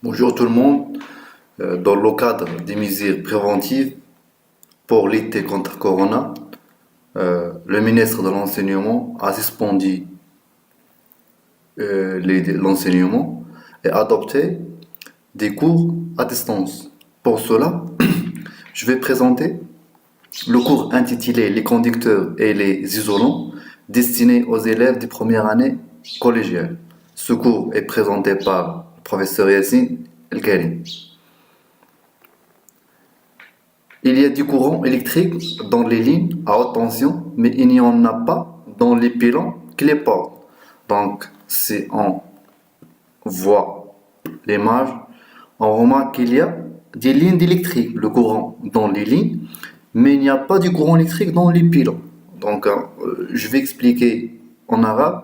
Bonjour tout le monde. Dans le cadre des mesures préventives pour lutter contre Corona, le ministre de l'Enseignement a suspendu l'enseignement et adopté des cours à distance. Pour cela, je vais présenter le cours intitulé Les conducteurs et les isolants destiné aux élèves des premières années collégiales. Ce cours est présenté par le professeur Yassine El-Karim. Il y a du courant électrique dans les lignes à haute tension, mais il n'y en a pas dans les pylônes qui les portent. Donc, si on voit l'image, on remarque qu'il y a des lignes d'électrique, le courant dans les lignes, mais il n'y a pas du courant électrique dans les pylônes. Donc, je vais expliquer en arabe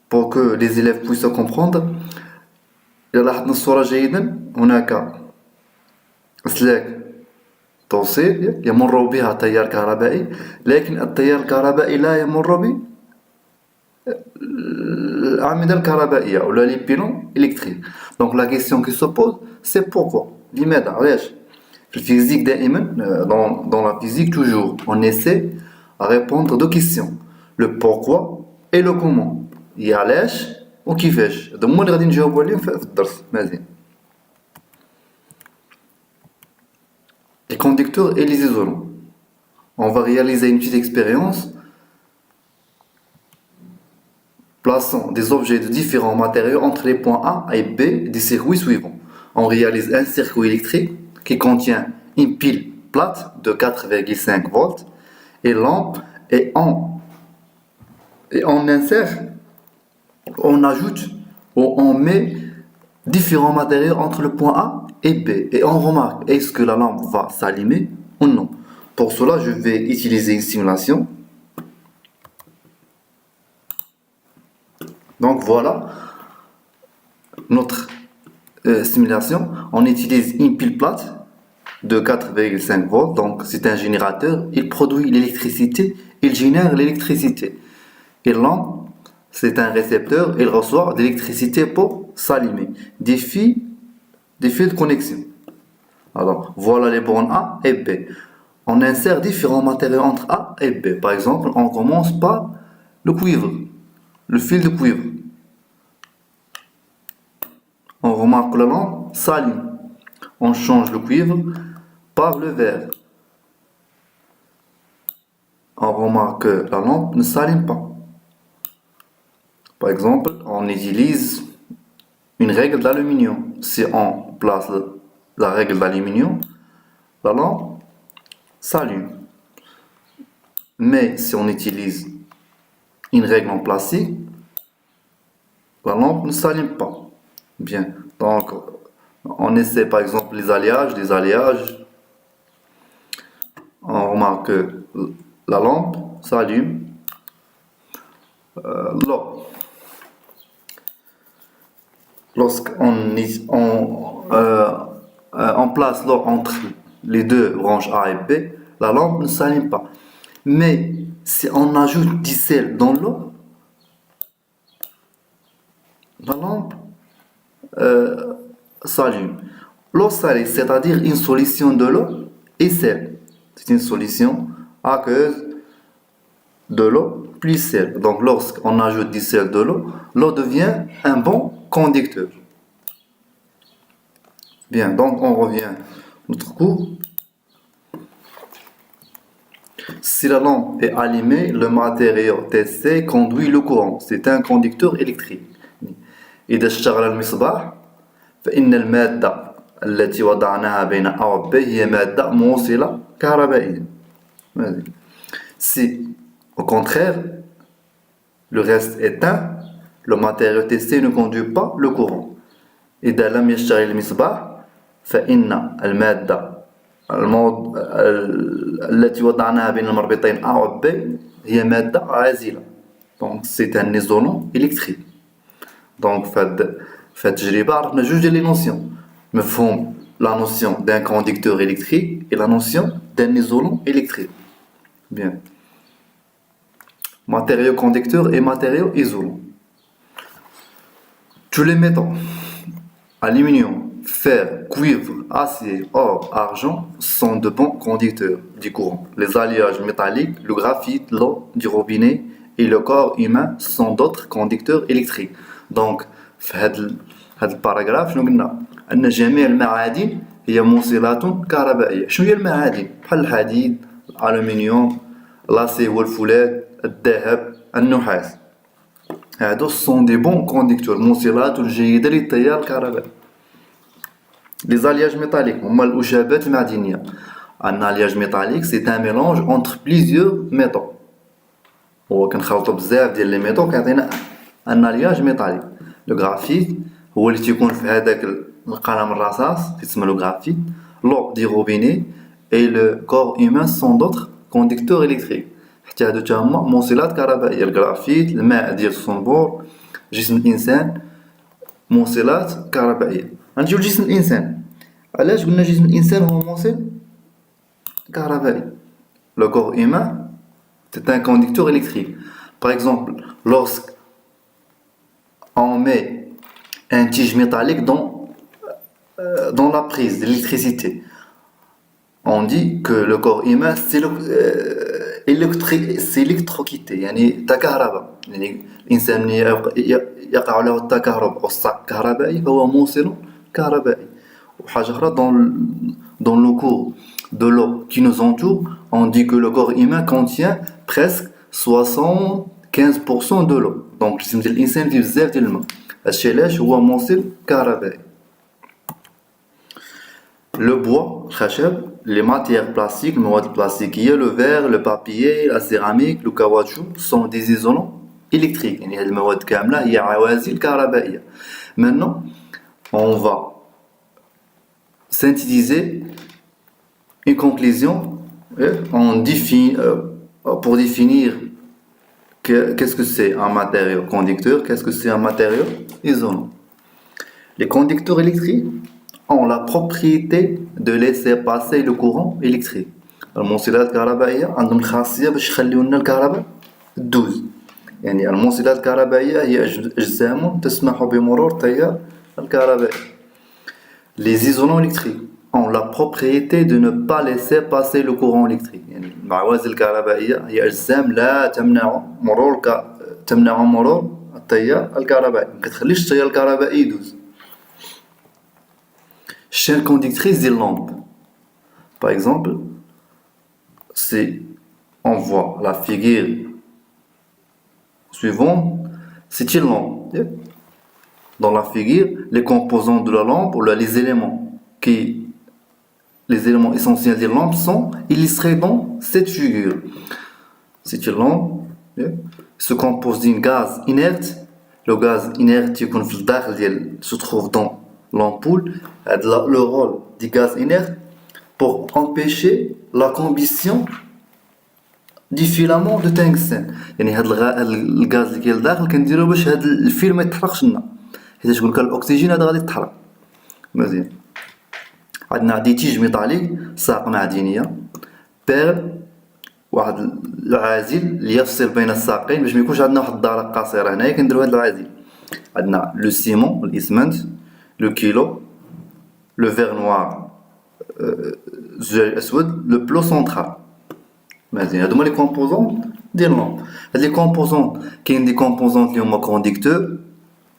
pour que les élèves puissent comprendre. إذا لاحظنا الصورة جيدا هناك أسلاك توصيل يمر بها تيار كهربائي، لكن التيار الكهربائي لا يمر بالأعمدة الكهربائية ولا les pylônes électriques. Donc la question qui se pose, c'est pourquoi؟ لماذا؟ علاش؟ في الفيزيك دائما dans la physique toujours on essaie à répondre deux questions, le pourquoi et le comment. يا علاش وكيفاش، هادو هما اللي غادي نجاوبو عليهم في الدرس مزيان. Les conducteurs et les isolants. On va réaliser une petite expérience plaçant des objets de différents matériaux entre les points A et B des circuits suivants. On réalise un circuit électrique qui contient une pile plate de 4,5 volts et lampe et on insère, on ajoute ou on met différents matériaux entre le point A et B et on remarque est-ce que la lampe va s'allumer ou non. Pour cela, je vais utiliser une simulation. Donc voilà notre simulation. On utilise une pile plate de 4,5 volts, donc c'est un générateur, il produit l'électricité, il génère l'électricité. Et lampe, c'est un récepteur, il reçoit de l'électricité pour s'allumer. Des fils de connexion. Alors, voilà les bornes A et B. On insère différents matériaux entre A et B. Par exemple, on commence par le cuivre, le fil de cuivre. On remarque que la lampe s'allume. On change le cuivre par le verre. On remarque que la lampe ne s'allume pas. Par exemple, on utilise une règle d'aluminium. Si on place la règle d'aluminium, la lampe s'allume. Mais si on utilise une règle en plastique, la lampe ne s'allume pas. Bien, donc on essaie par exemple les alliages. On remarque que la lampe s'allume. Lorsqu'on on place l'eau entre les deux branches A et B, la lampe ne s'allume pas. Mais si on ajoute du sel dans l'eau, la lampe s'allume. L'eau salée, c'est-à-dire une solution de l'eau et sel. C'est une solution aqueuse de l'eau plus sel. Donc lorsqu'on ajoute du sel de l'eau, l'eau devient un bon conducteur. Bien, donc on revient à notre cours. Si la lampe est allumée, le matériau testé conduit le courant. C'est un conducteur électrique. إذا اشتغل المصباح فإن المادة التي وضعناها بين A و B هي مادة موصلة كهربائية. Si au contraire le reste est éteint, le matériau testé ne conduit pas le courant. إذا لم يشتغل المصباح فإن المادة التي وضعناها بين المربطين A و B هي مادة عازلة. Donc c'est un isolant électrique. Donc في التجربة عرفنا جوج ديال لي نوسيون، مفهوم la notion d'un conducteur électrique et la notion d'un isolant électrique. Bien. Matériaux conducteurs et matériaux isolants. Tous les métaux Aluminium, fer, cuivre, acier, or, argent sont de bons conducteurs du courant. Les alliages métalliques, le graphite, l'eau du robinet et le corps humain sont d'autres conducteurs électriques. Donc, في هذا الباراغراف شنو قلنا؟ أن جميع المعادن هي موصلات كهربائية. شنو هي المعادن؟ بحال الحديد، الألومنيوم، l'acier والفولاذ، الذهب، النحاس. هادو sont des bons conducteurs موصلات جيدة للتيار الكهربائي. Les alliages métalliques هما الأشابات المعدنية. Un alliage métallique c'est un mélange entre plusieurs métaux. هو كنخلطو بزاف ديال لي ميتaux كيعطينا un alliage métallique. Le graphite هو اللي تيكون في هذاك القلم الرصاص كيتسمى le graphite. L'eau du robinet et le corps humain sont d'autres conducteurs électriques. حتى هادو تا هما موصلات كهربائية. الجرافيت، الماء ديال الصنبور، جسم الإنسان موصلات كهربائية. غنجيو لجسم الإنسان. علاش قلنا جسم الإنسان هو موصل كهربائي؟ Le corps humain c'est un conducteur électrique. Par exemple, lorsqu'on met un tige métallique dans la prise d'électricité, on dit que le corps humain c'est électrocuté. يعني تكهرب. يعني الإنسان يقع له التكهرب أو الصعق الكهربائي فهو موصل كهربائي. وحاجة أخرى dans le cours de l'eau qui nous entoure, on dit que le corps humain contient presque 75% de l'eau. Donc الجسم ديال الإنسان فيه بزاف ديال الماء. هادشي علاش هو موصل كهربائي. Le bois, الخشب, les matières plastiques, المواد البلاستيكية, le verre, le papier, la céramique, le caoutchouc sont des isolants électriques. يعني هاد المواد كاملة هي عوازل كهربائية. Maintenant, on va synthétiser une conclusion pour définir qu'est-ce que c'est un matériau conducteur, qu'est-ce que c'est un matériau isolant. Les conducteurs électriques ont la propriété de laisser passer le courant électrique. الموصلات الكهربائية عندهم الخاصية باش يخليو لنا الكهرباء تدوز. يعني الموصلات الكهربائية هي أجسام تسمح بمرور التيار الكهربائي. Les isolants électriques ont la propriété de ne pas laisser passer le courant électrique. يعني العوازل الكهربائية هي أجسام لا تمنع مرور التيار الكهربائي. ما كتخليش التيار الكهربائي يدوز. Chaîne conductrice des lampes. Par exemple, si on voit la figure suivante, c'est une lampe. Dans la figure, les composants de la lampe ou les éléments essentiels des lampes sont illustrés dans cette figure. C'est une lampe se compose d'un gaz inerte. Le gaz inerte se trouve dans l'ampoule. Le rôle du gaz inerte pour empêcher la combustion du filament de tungstène. يعني هذا الغاز اللي كاين لداخل كنديروه باش هذا الفيلم ما يتحرقش لنا. حيت تقول لك الاكسجين هذا غادي يتحرق. مزيان. عندنا دي تيج ميتاليك ساق معدنيه بيرل واحد العازل اللي يفصل بين الساقين باش ما يكونش عندنا واحد الدارة قصيره هنايا كنديروا هذا العازل. عندنا لو سيمون الاسمنت لو كيلو لو فير نوار الزجاج الاسود لو بلو سنترال. مزيان. هادو هما لي كومبوزون ديال لامب. هاد لي كومبوزون كاين دي كومبوزون اللي هما كونديكتور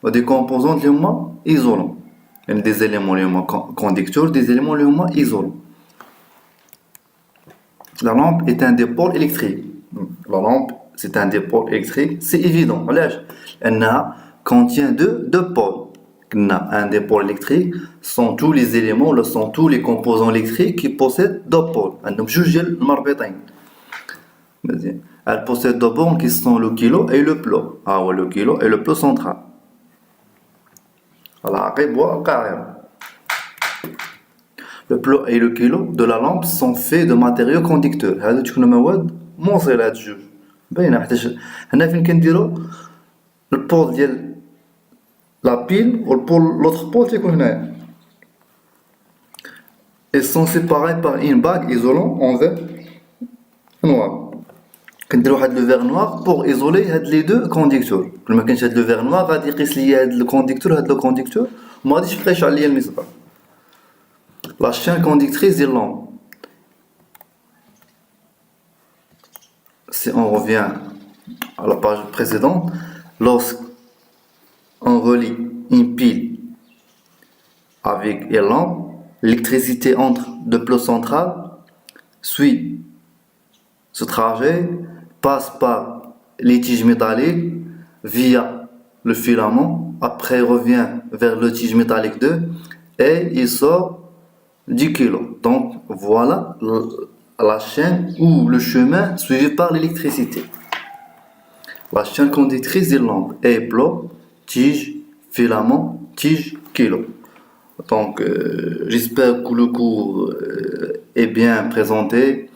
و دي كومبوزون اللي هما ايزولون. يعني des éléments اللي هما conducteurs, des éléments اللي هما isolants. La lampe est un dipôle électrique. La lampe, c'est un dipôle électrique, c'est évident. علاش؟ لأنها contient deux pôles. Un dipôle électrique sont tous les éléments, sont tous les composants électriques qui possèdent deux pôles. عندهم جوج ديال المربطين. مزيان. Elle possède deux bornes qui sont le kilo et le plot. Ah ouais, le kilo et le plot central. العقيب والقاعدة. Le plot et le kilo de la lampe sont faits de matériaux conducteurs. هادو تكونوا مواد موصلة هاد الجوج. باينة حيتاش هنا فين كنديرو البول ديال لا بيل والبول لوطخ بول تيكون هنايا. Ils sont séparés par une bague isolant en verre noir. كنديرو واحد لو فير نوار بور ايزولي هاد لي دو كونديكتور. كل ما كانش هاد لو فير نوار غادي يقيس ليا هاد الكونديكتور هاد لو كونديكتور ما غاديش يبقى يشعل ليا المصباح. La chaîne conductrice des lampes. Si on revient à la page précédente, lorsqu'on relie une pile avec une lampe, l'électricité entre deux plots centrales, suit ce trajet, passe par les tiges métalliques via le filament, après revient vers le tige métallique 2 et il sort 10 kg. Donc voilà la chaîne ou le chemin suivi par l'électricité. La chaîne conductrice des lampes est bloc, tige, filament, tige, kilo. Donc j'espère que le cours est bien présenté.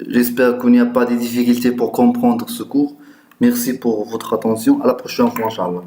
J'espère qu'il n'y a pas de difficultés pour comprendre ce cours. Merci pour votre attention. À la prochaine fois, Inch'Allah.